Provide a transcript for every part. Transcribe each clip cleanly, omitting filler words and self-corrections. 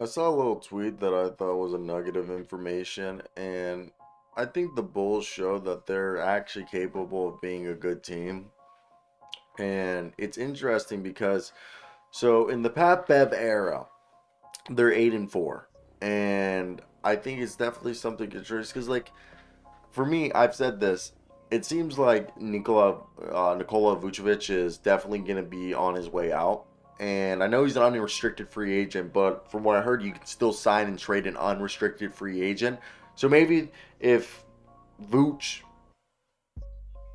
I saw a little tweet that I thought was a nugget of information, and I think the Bulls show that they're actually capable of being a good team. And it's interesting because, so in the Pat Bev era, they're 8-4, and I think it's definitely something interesting because, like, for me, I've said this. It seems like Nikola Vucevic is definitely going to be on his way out. And I know he's an unrestricted free agent, but from what I heard, you can still sign and trade an unrestricted free agent. So maybe if Vooch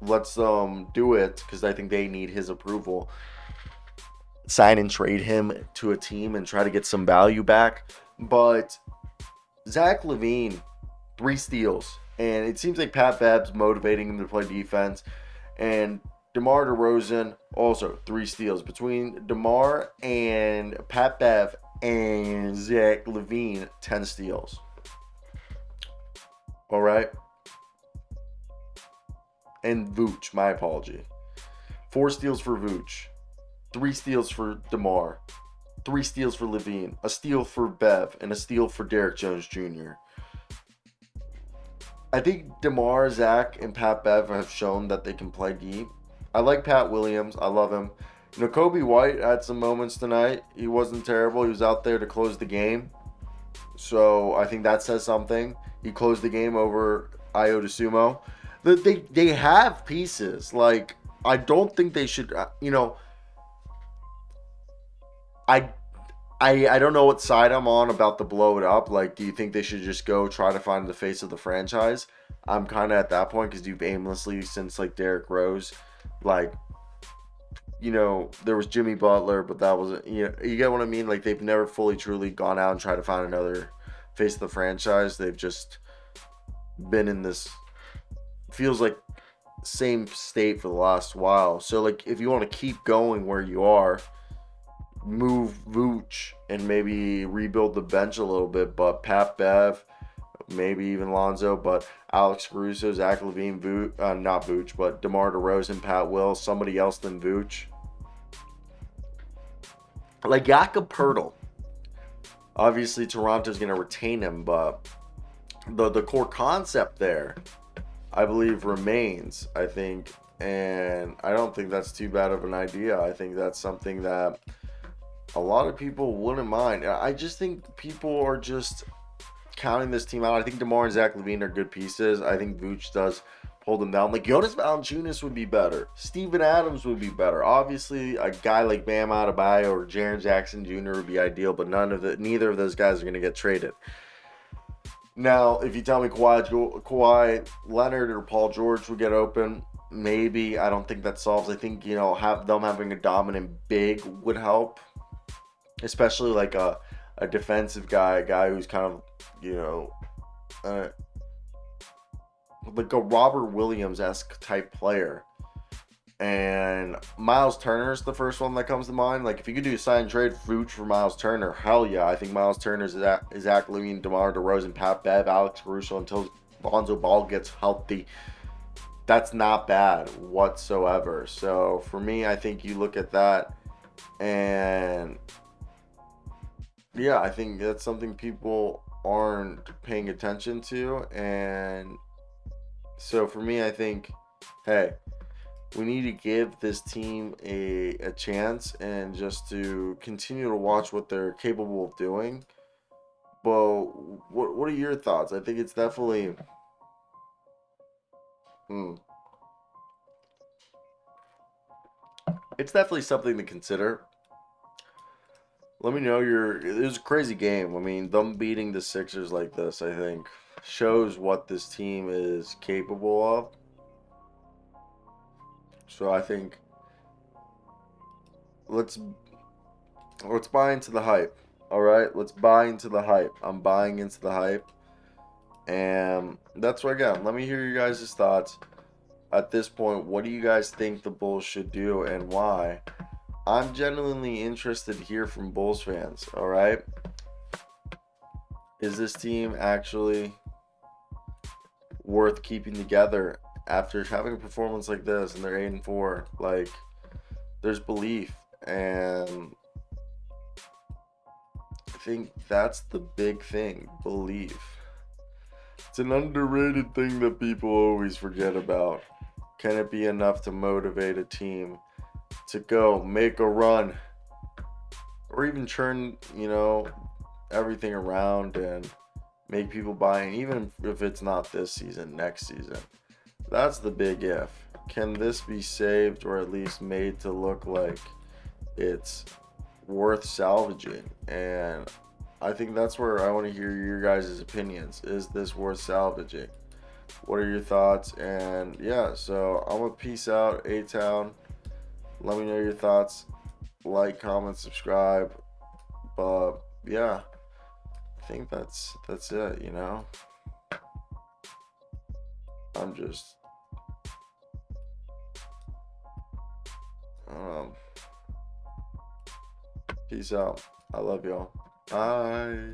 lets them do it, because I think they need his approval, sign and trade him to a team and try to get some value back. But Zach LaVine, 3 steals. And it seems like Pat Bab's motivating him to play defense. And DeMar DeRozan, also 3 steals. Between DeMar and Pat Bev and Zach LaVine, 10 steals. All right. And Vooch, my apology. 4 steals for Vooch. 3 steals for DeMar. 3 steals for LaVine. A steal for Bev. And a steal for Derrick Jones Jr. I think DeMar, Zach, and Pat Bev have shown that they can play deep. I like Pat Williams. I love him. Kobe White had some moments tonight. He wasn't terrible. He was out there to close the game. So I think that says something. He closed the game over Io DeSumo. They have pieces. Like, I don't think they should, I I don't know what side I'm on about the blow it up. Like, do you think they should just go try to find the face of the franchise? I'm kind of at that point because you've aimlessly since like Derrick Rose, like, there was Jimmy Butler, but that wasn't, you get what I mean? Like, they've never fully truly gone out and tried to find another face of the franchise. They've just been in this, feels like, same state for the last while. So, like, if you want to keep going where you are, move Vooch and maybe rebuild the bench a little bit. But Pat Bev, maybe even Lonzo, but Alex Caruso, Zach LaVine, not Vooch, but DeMar DeRozan, Pat Will, somebody else than Vooch. Like Jakob Pertl. Obviously, Toronto's going to retain him, but the core concept there, I believe, remains, I think. And I don't think that's too bad of an idea. I think that's something that a lot of people wouldn't mind. I just think people are just counting this team out. I think DeMar and Zach LaVine are good pieces. I think Vooch does hold them down. Like, Jonas Valanciunas would be better. Steven Adams would be better. Obviously, a guy like Bam Adebayo or Jaren Jackson Jr. would be ideal, but neither of those guys are going to get traded. Now, if you tell me Kawhi Leonard or Paul George would get open, maybe. I don't think that solves. I think, have them having a dominant big would help. Especially like a defensive guy, a guy who's kind of, like a Robert Williams-esque type player. And Miles Turner's the first one that comes to mind. Like, if you could do a sign and trade Vooch for Miles Turner, hell yeah. I think Miles Turner's Zach LaVine, DeMar DeRozan, Pat Bev, Alex Caruso until Lonzo Ball gets healthy. That's not bad whatsoever. So for me, I think you look at that and yeah, I think that's something people aren't paying attention to. And so for me, I think, hey, we need to give this team a chance and just to continue to watch what they're capable of doing. But what are your thoughts? I think it's definitely hmm, it's definitely something to consider. Let me know it was a crazy game. I mean, them beating the Sixers like this, I think, shows what this team is capable of. So I think let's let's buy into the hype. All right, let's buy into the hype. I'm buying into the hype, and that's what I got. Let me hear your guys' thoughts. At this point, what do you guys think the Bulls should do and why? I'm genuinely interested to hear from Bulls fans. All right, is this team actually worth keeping together after having a performance like this and they're 8-4? Like, there's belief, and think that's the big thing, belief. It's an underrated thing that people always forget about. Can it be enough to motivate a team to go make a run or even turn, everything around and make people buy in, even if it's not this season, next season? That's the big if. Can this be saved or at least made to look like it's worth salvaging? And I think that's where I want to hear your guys' opinions. Is this worth salvaging? What are your thoughts? And yeah, so I'm gonna peace out, A-Town. Let me know your thoughts. Like, comment, subscribe. But yeah, I think that's it, I'm just peace out. I love y'all. Bye.